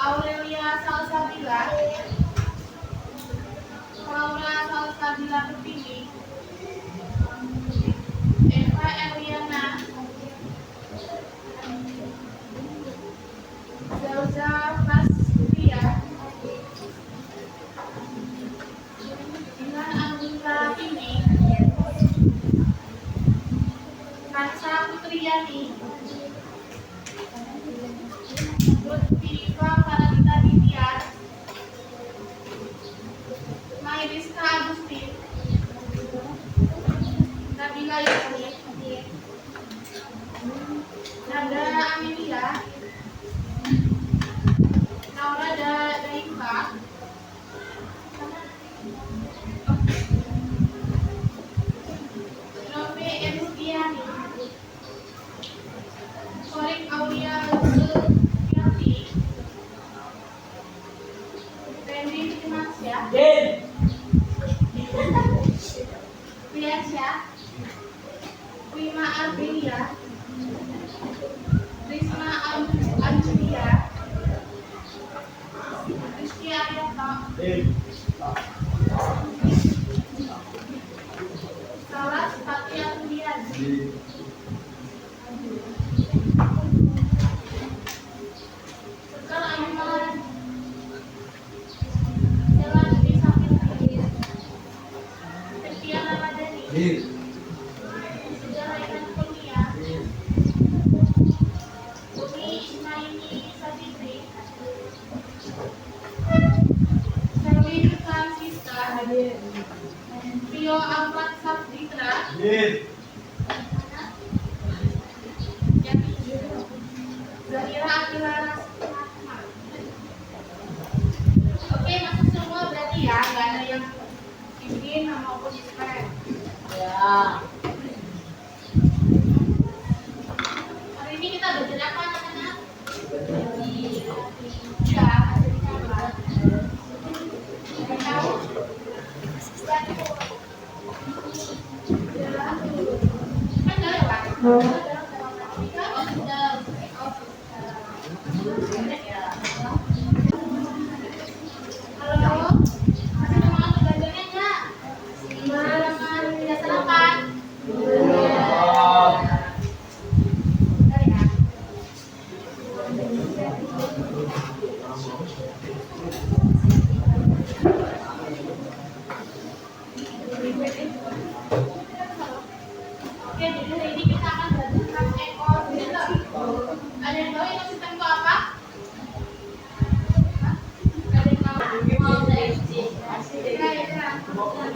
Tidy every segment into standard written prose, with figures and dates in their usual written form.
Aurelia Salsabila, Laura Salsabila Pertiwi, Eva Eliana, Zauza Pasria, Dilan Anggita Tini, Kansa Putriyani, Lutfifa Karanita Didiar, Mairiska Agustin, Nabila Yasmin, Nada Amelia, Naura Daimba, Nove Erudiani, Sorik Aulia Zulfiati, Randy Dimasya, Priyansya, Wima Arbilia, Risma Anjulia, Rizky Arianto, Salas Fatia Tuliazi, Sekal Ahmad, Jalan Desa Fitri, Setia Ramadhani, Sejarah Ikan Kuliah, Umi Ismaili Sabitri, Selwin Francisca, Rio Ahmad Sabditra, Zahira Akila Rasma. Oke, masuk semua berarti ya, nggak ada yang izin maupun dispen. Ya. Hari ini kita belajar apa anak-anak? Ya, ada di kamar. Ada tahu? Kan nggak lewat? Halo, masih semangat belajarnya nggak? Semangat, tidak sarapan? Bentar ya. Oke, jadi hari ini kita akan belajar tentang ekosistem. Ada yang tahu ekosistem itu apa? Hah? Ada yang tahu?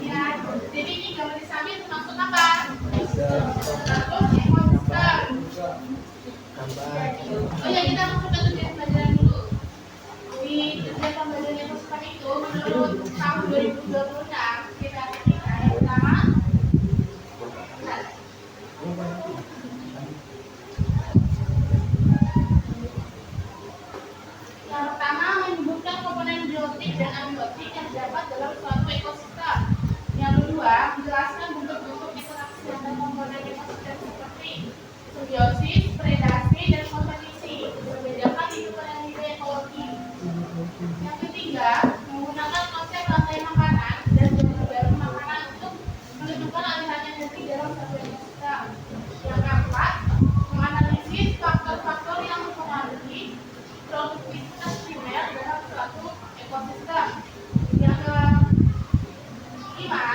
Ya. Jadi ini gambar di samping itu maksud apa? Terus ekosistem. Oh ya, kita masuk ke tujuan pembelajaran dulu. Di tujuan pembelajaran ekosistem itu menurut tahun 2026 kita yang pertama menyebutkan komponen biotik dan abiotik yang terdapat dalam suatu ekosistem. Yang kedua, menjelaskan bentuk-bentuk interaksi antar komponen ekosistem simbiosis, predasi, dan kompetisi. Membedakan hidupan dan nilai ekologi. Yang ketiga, menggunakan konsep rantai makanan dan jarum makanan untuk menentukan aliran energi dalam satu ekosistem. Yang keempat, menganalisis faktor-faktor yang mempengaruhi produktivitas primer dalam suatu ekosistem. Yang kelima,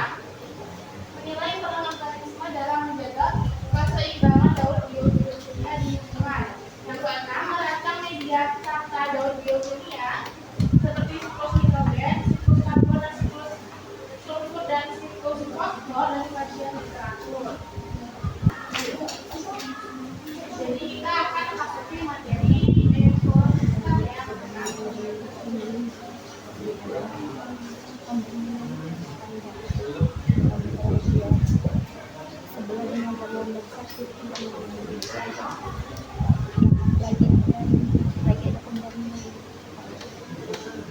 menilai peran organisme dalam menjaga keseimbangan daur biokimia di lingkungan. Yang keenam, merancang media tata daur biokimia seperti siklus nitrogen, siklus karbon, dan siklus sulfur, dan siklus fosfor dan kajian literatur. Jadi kita akan memasuki materi ekosistem yang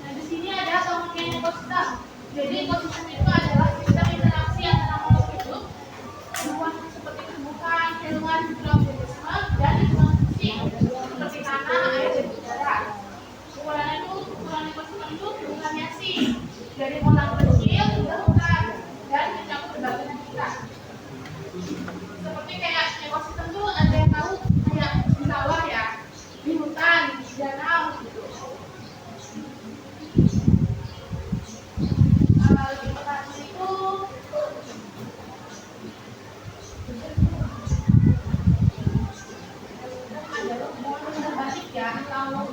Nah, di sini ada pengertian ekosistem. Jadi ekosistem itu adalah sistem interaksi antara makhluk hidup, tumbuhan seperti tumbuhan, hewan, mikroorganisme, dan lingkungan fisik seperti tanah, air, dan udara. Ukuran ekosistem itu bervariasi dari modal kecil hingga besar dan mencakup berbagai habitat. Seperti kayak ekosistem tuh ada yang tahu kayak di sawah ya, di hutan, di danau gitu. Di petani itu ada mau terbalik ya kalau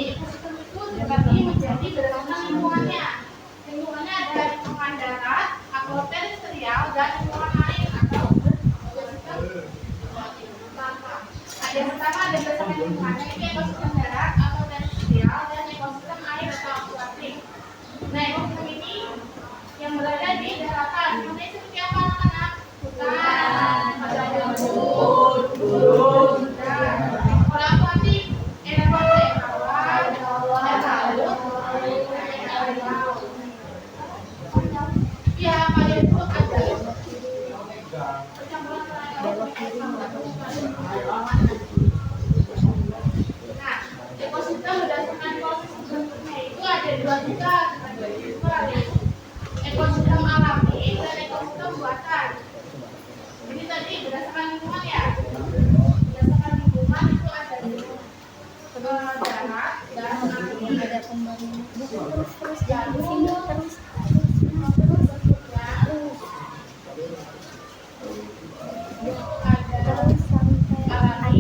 ekosistem itu terbagi menjadi berdasarkan lingkungannya. Lingkungannya ada lingkungan darat, agroteritorial, dan lingkungan air atau ekosistem tanah. Nah, yang pertama ada berdasarkan lingkungannya, ini ekosistem darat, agroteritorial, dan ekosistem air atau akuatik. Nah, ekosistem ini yang berada di daratan, namanya seperti apa anak-anak? Hutan, padang rumput, gunung, dan kalau akuatik ekosistem berdasarkan proses bentuknya itu ada dua juga, ekosistem alami dan ekosistem buatan. Ini tadi berdasarkan lingkungan ya. Berdasarkan lingkungan itu ada darat dan ada pembangunan terus alami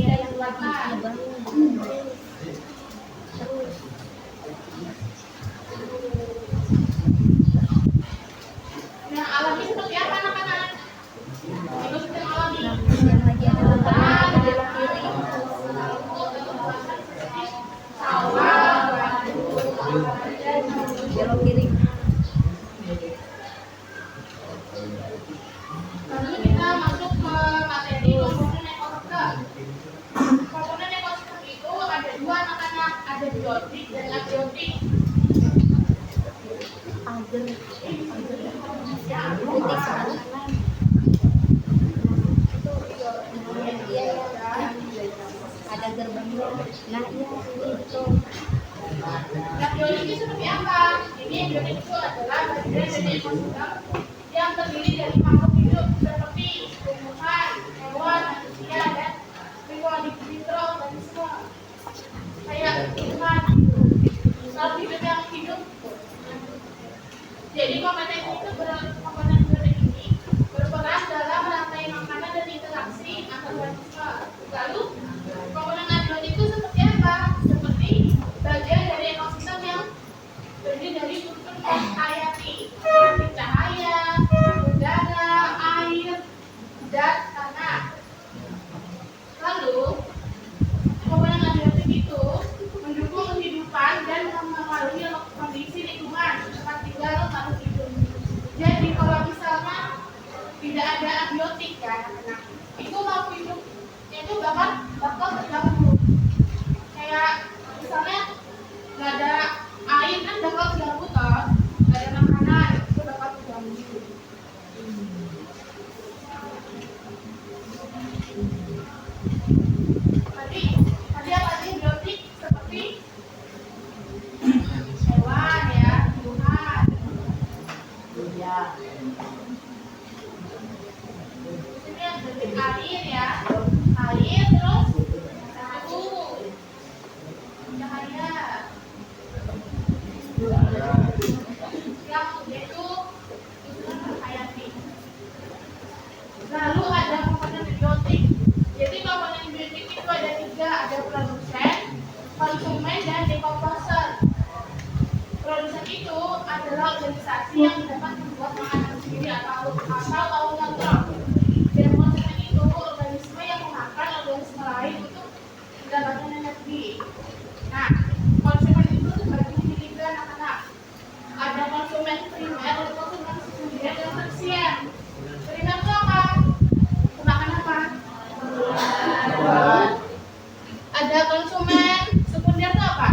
dan buatan. Yang alami seperti apa anak-anak? Ekosistem alami yang lagi ada hutan, belok kiri sawah, belok kiri. Lalu kita masuk ke materi komponen ekosistem. Komponen ekosistem itu ada dua anak-anak, ada biotik dan abiotik. Agar Putih sebelah kanan. Iya, ada gerbangnya. Nah, iya itu. Nah, biotik itu seperti apa? Ini biotik itu adalah bagian dari ekosistem yang terdiri dari makhluk hidup seperti tumbuhan, hewan, manusia, dan mikroorganisme kayak ikan, makhluk hidup yang hidup. Jadi komponen biotik ini berperan dalam rantai makanan dan interaksi antar organisme. Lalu komponen abiotik itu seperti apa? Seperti bagian dari ekosistem yang terdiri dari unsur menghayati seperti cahaya, udara, air, dan tanah. Lalu, komponen abiotik itu mendukung kehidupan dan mempengaruhi kondisi lingkungan tempat tinggal makhluk hidup. Jadi kalau misalnya tidak ada abiotik ya anak-anak, itu makhluk hidup itu bakal terganggu. Kayak misalnya nggak ada air kan bakal terganggu toh, nggak ada makanan itu bakal terganggu. Tadi apa sih abiotik seperti hewan ya, tumbuhan. Ya. Ini yang bentuk air ya, air terus suhu, cahaya, yang yaitu unsur menghayati. Lalu ada komponen biotik. Jadi komponen biotik itu ada 3, ada produsen, konsumen, dan decomposer. Produsen itu adalah organisasi yang dapat membuat makanan sendiri atau kontrol. Dan konsumen itu organisme yang memakan organisme lain untuk mendapatkan energi. Nah, konsumen itu terbagi menjadi 3 anak-anak. Ada konsumen primer, ada konsumen sekunder, dan tersier. Primer itu apa? Makan apa? Ada konsumen sekunder itu apa?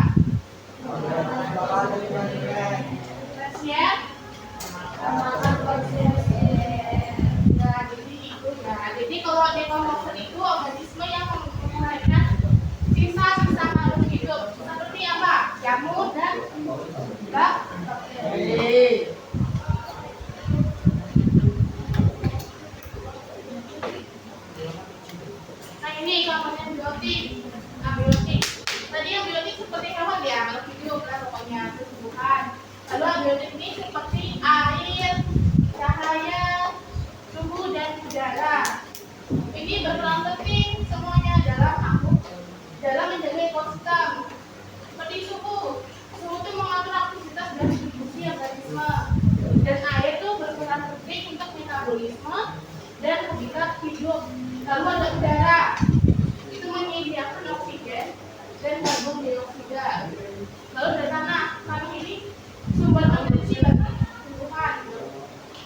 Tersier. Nah, jadi itu ya. Jadi kalau decomposer itu organisme yang melahirkan sisa-sisa makhluk hidup seperti apa? Jamur dan bakteri. Nah, ini komponen biotik. Abiotik. Tadi abiotik seperti hewan ya, makhluk hidup lah pokoknya, tumbuhan. Lalu abiotik ini seperti air, cahaya, suhu, dan udara. Ini berperan penting semuanya dalam menjaga ekosistem. Seperti suhu. Suhu itu mengatur aktivitas dan distribusi organisme. Dan air itu berperan penting untuk metabolisme dan habitat hidup. Lalu ada udara. Itu menyediakan oksigen dan karbon dioksida. Lalu ada tanah. Tanah ini sumber nutrisi bagi tumbuhan.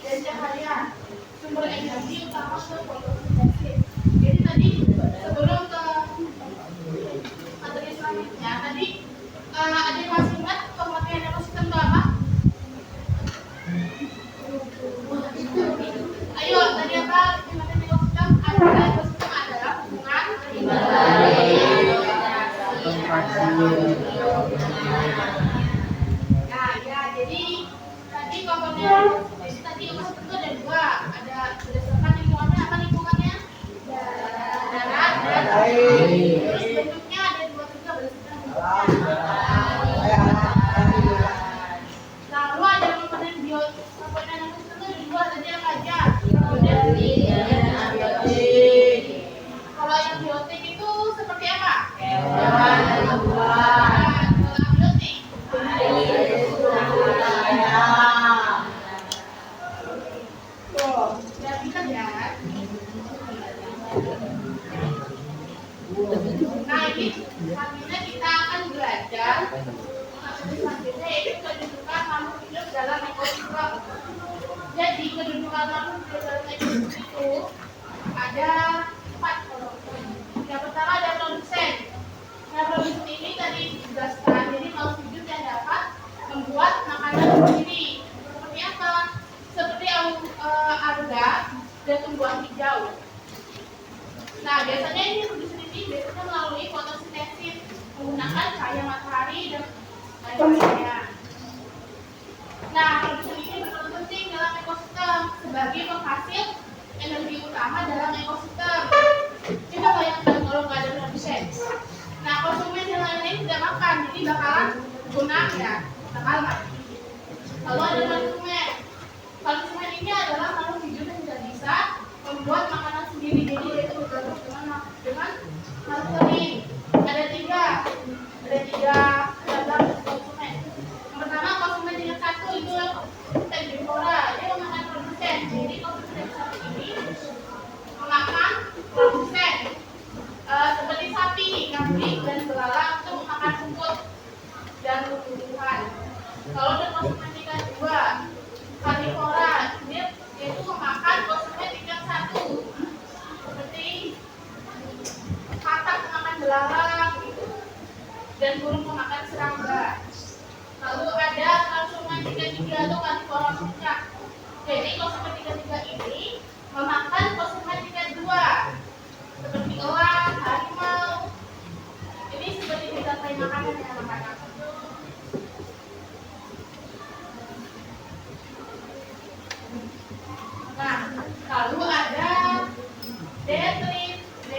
Dan cahaya, sumber energi utama untuk fotosintesis. Jadi tadi sebelum ke materi selanjutnya, tadi ada yang masih ingat pengertian ekosistem itu apa? Ayo, tadi apa pengertian ekosistem? Ekosistem adalah hubungan Nah, ya, jadi tadi komponen, jadi tadi ekosistem itu ada 2, ada berdasarkan lingkungannya, apa lingkungannya? Darat dan air. Terus bentuknya ada 2 juga berdasarkan bentuknya. Lalu ada komponen ekosistem itu ada 2, tadi apa aja? Abiotik. Kalau yang biotik itu seperti apa? Hewan, tumbuhan. Abiotik. Sudah bisa ya. Nah, ini selanjutnya kita akan belajar selanjutnya yaitu kedudukan makhluk hidup dalam ekosistem. Jadi kedudukan makhluk hidup dalam ekosistem itu ada 4. Yang pertama ada produsen. Nah, produsen ini tadi dijelaskan, jadi makhluk hidup yang dapat membuat makanan sendiri. Seperti apa? Seperti alga dan tumbuhan hijau. Nah, biasanya ini produsen ini biasanya melalui fotosintesis menggunakan cahaya matahari dan lain-lainnya. Nah, produsen ini berperan penting dalam ekosistem sebagai penghasil energi utama dalam ekosistem. Coba bayangkan kalau nggak ada produsen. Nah, konsumen yang lain-lain tidak makan, jadi bakalan punah ya, bakal mati. Lalu ada konsumen. Konsumen ini adalah makhluk hidup yang tidak bisa membuat makanan sendiri, jadi dia itu bergantung dengan makhluk lain. Ada 3 konsumen. Yang pertama konsumen dengan 1 itu dan kosmetika 2. Karnivora, dia itu memakan kosmetika 1. Seperti katak memakan belalang gitu. Dan burung memakan serangga. Lalu ada kosmetika 3 atau karnivora puncak. Jadi kosmetika 3 ini memakan kosmetika 2. Seperti elang, harimau. Ini seperti kita makanan yang makanan. Nah, lalu ada detritivore.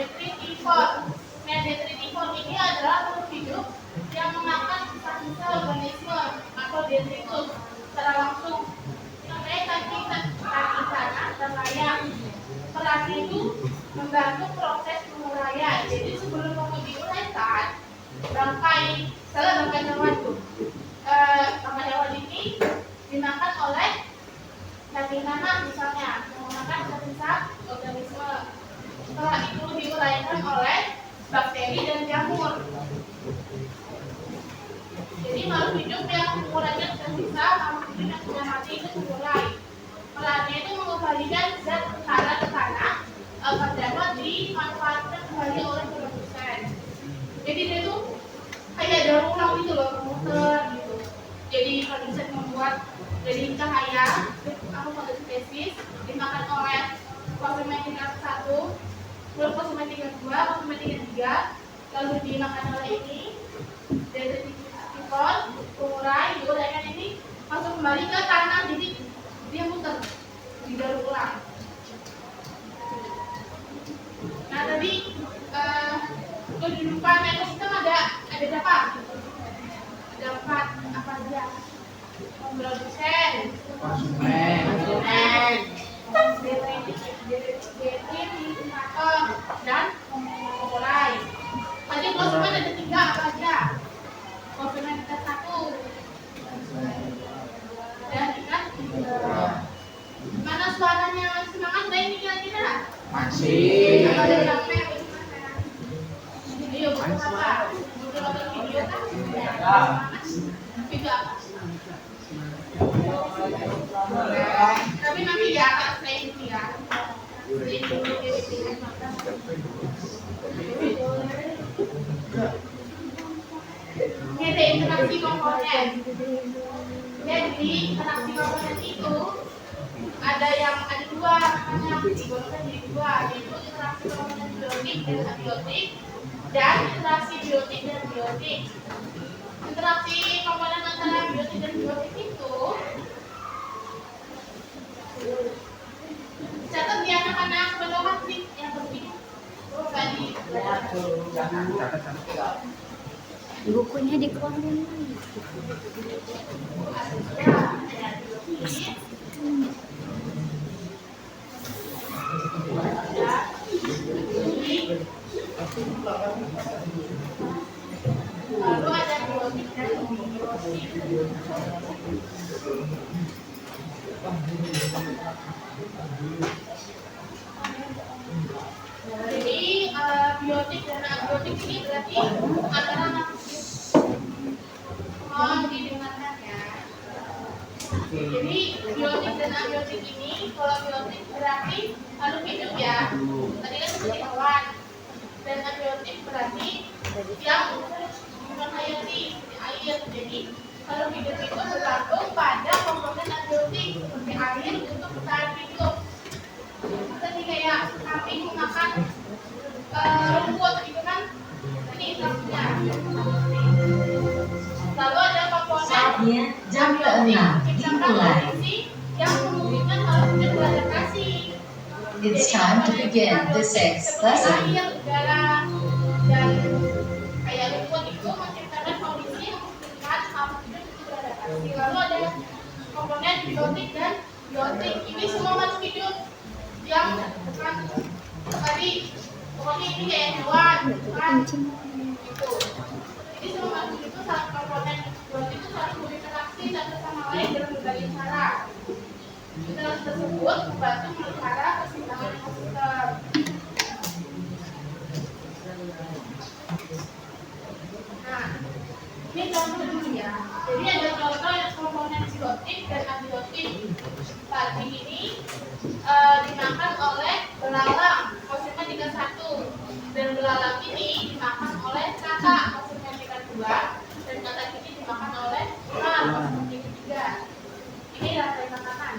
Nah, detritivore ini adalah makhluk hidup yang memakan sisa-sisa organisme atau detritus secara langsung. Contohnya kaki tanah dan layang. Perannya itu membantu proses penguraian. Jadi sebelum mau diuraikan, bangkai hewan itu, bangkai hewan ini dimakan oleh cacing tanah misalnya, yang memakan sisa organisme. Setelah itu diuraikan oleh bakteri dan jamur. Jadi makhluk hidup yang menguraikan sisa makhluk hidup yang sudah mati itu mengurai. Perannya itu mengembalikan zat hara ke tanah agar dapat dimanfaatkan kembali oleh produsen. Jadi dia itu kayak daur ulang gitu loh, muter gitu. Jadi produsen membuat dari cahaya, aku satu spesies dimakan oleh kosmetika 1, lalu kosmetika 2, kosmetika 3, lalu dimakan oleh ini, detritivore, pengurai, diuraikan ini masuk kembali ke tanah, jadi dia muter, didaur ulang. Nah tadi kehidupan ekosistem ada berapa? Ada 4, apa aja? Produsen, detritivore, dan pengurai. Tadi konsumen ada 3 apa aja? Konsumen kita 1 dan ikan 3. Mana suaranya masih semangat deh ini kira-kira? Masih. Ada capek apa gimana? Ayo apa? Udah nonton video kan? Video apa? Tapi nanti di atas saya ini ya. Ini ada interaksi komponen. Jadi interaksi komponen itu ada 2 namanya, digolongkan jadi 2, yaitu interaksi komponen biotik dan abiotik dan interaksi biotik dan biotik. Interaksi komponen antara biotik dan biotik itu catat di anak-anak pedoman sih yang penting tadi. Bukunya dikeluarin. Lalu ada biotik dan biotik. Jadi biotik dan abiotik ini berarti antara mohon didengarkan ya. Jadi biotik dan abiotik ini, kalau biotik berarti makhluk hidup ya. Tadi kan seperti hewan. Dan abiotik berarti yang menghayati air. Jadi makhluk hidup itu bergantung pada komponen abiotik seperti air untuk bertahan hidup. Tadi kayak kambing makan rumput itu kan, ini interaksinya. Lalu ada komponen Saatnya jam ke-6 dimulai. yang memungkinkan makhluk hidup beradaptasi. It's time to begin the sixth lesson. Air, udara, dan kayak rumput itu menciptakan kondisi yang memungkinkan makhluk hidup itu beradaptasi. Lalu ada komponen biotik dan biotik. Ini semua makhluk hidup yang bukan tadi, pokoknya ini kayak hewan, kan? Gitu. Jadi semua makhluk itu saling komponen biotik itu saling berinteraksi satu sama lain dalam berbagai cara. Interaksi tersebut membantu melihara keseimbangan ekosistem. Nah, ini contoh dulu ya. Jadi ada contoh yang komponen dan antibiotik. Tadi ini dimakan oleh belalang, konsumnya tingkat 1, dan belalang ini dimakan oleh kakak, konsumnya tingkat 2, dan kakak ini dimakan oleh ular, konsumnya tingkat 3. Ini rantai makanan.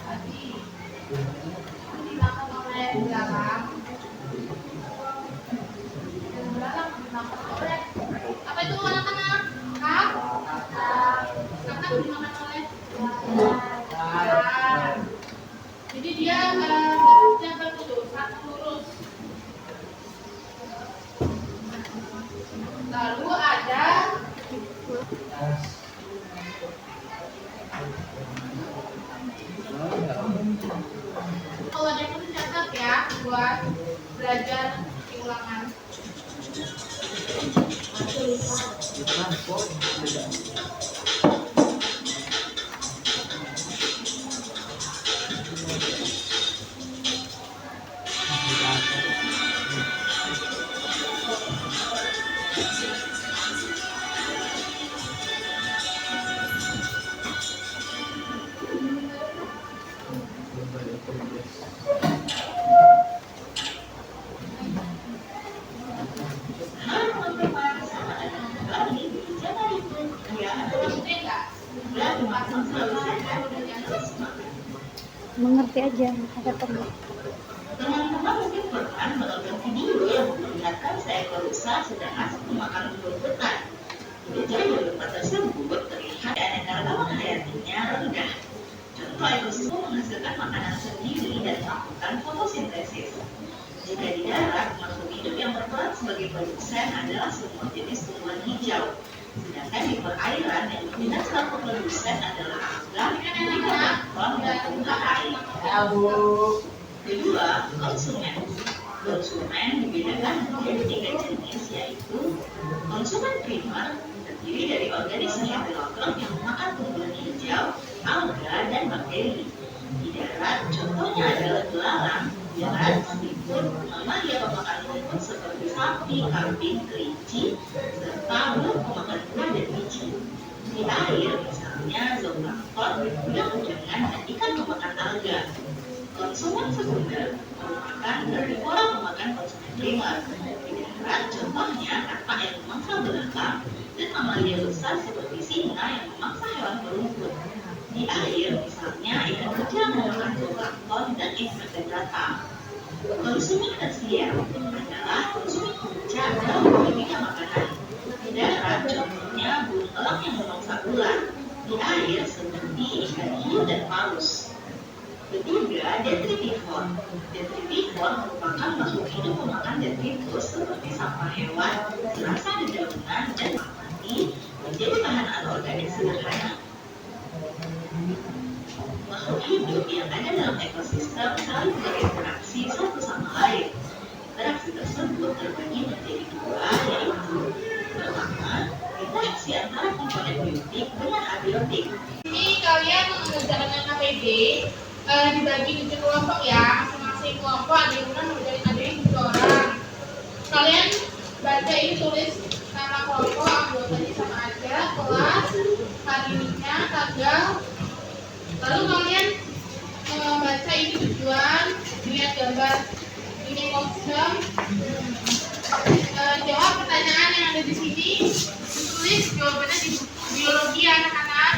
Tadi dimakan oleh belalang, dan belalang dimakan oleh apa itu anak-anak? Kakak dimakan oleh ular. Jadi dia bentuknya berlurus, lurus. Lalu ada kalau ada yang catat ya buat belajar di ulangan. Mengerti aja, ada teman. Teman-teman mungkin pernah menonton video yang memperlihatkan seekor rusa sedang asik memakan telur betina. Kinerja berupa tersebut terlihat aneka ragam hayatinya rendah. Contoh ekosistem menghasilkan makanan sendiri dan melakukan fotosintesis. Jika di darat, makhluk hidup yang berperan sebagai produsen adalah semua jenis tumbuhan hijau. Sedangkan di perairan yang bertindak selaku produsen adalah alga, plankton, dan bunga air. Kedua, konsumen. Konsumen dibedakan menjadi 3 jenis, yaitu konsumen primer, terdiri dari organisme heterotrop yang memakan tumbuhan hijau, alga, dan bakteri. Di darat, contohnya adalah belalang, jaran, seafood, mamalia pemakan rumput seperti sapi, kambing, kelinci, serta burung pemakan buah dan biji. Di air, misalnya zooplankton, udang-udangan, dan ikan pemakan alga. Konsumen sekunder merupakan herbivora pemakan konsumen primer. Di darat, contohnya katak yang memangsa belalang dan mamalia besar seperti singa yang memangsa hewan berumput. Di air, misalnya ikan kecil memakan zooplankton dan invertebrata. Konsumen tersier adalah konsumen puncak dalam berbagai makanan. Di darat, contohnya burung elang yang memangsa ular. Di air, seperti ikan hiu dan paus. Ketiga, detritivor. Detritivor merupakan makhluk hidup pemakan detritus seperti sampah hewan, serasa dedaunan, dan mati menjadi bahan anorganik sederhana. Makhluk hidup yang ada dalam ekosistem saling berinteraksi satu sama lain. Interaksi tersebut terbagi menjadi 2, yaitu pertama, interaksi antara komponen biotik dengan abiotik. Ini kalian mengerjakan KPD dibagi 7 kelompok ya, masing-masing kelompok ada yang mengerjain 7 orang. Kalian baca ini, tulis nama kelompok, anggotanya sama aja, kelas, hari ininya, tanggal. Lalu kalian baca ini tujuan, lihat gambar ini konsum, jawab pertanyaan yang ada di sini, tulis jawabannya di biologi anak-anak.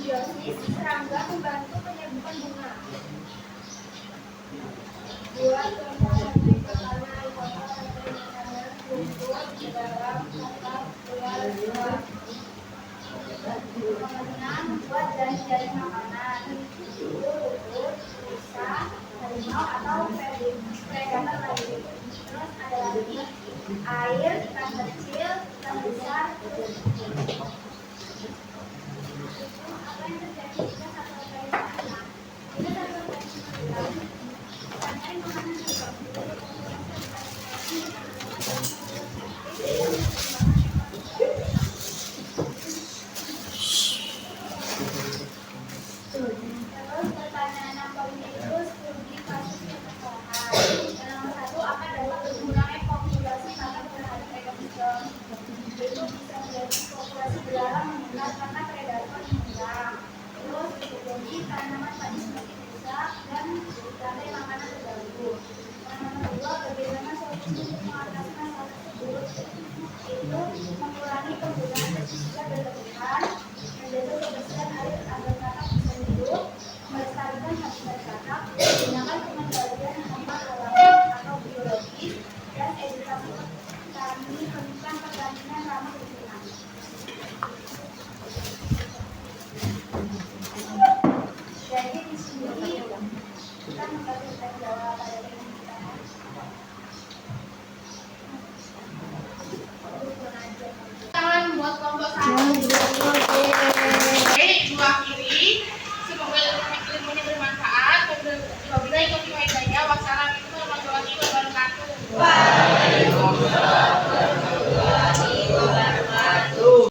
Simbiosis serangga membantu penyembuhan bunga. 2. predator lagi. Terus ada lagi air, ikan kecil, ikan besar, terus apa yang terjadi jika satu organisme hilang? Jika satu organisme hilang, ikan lain makanan juga.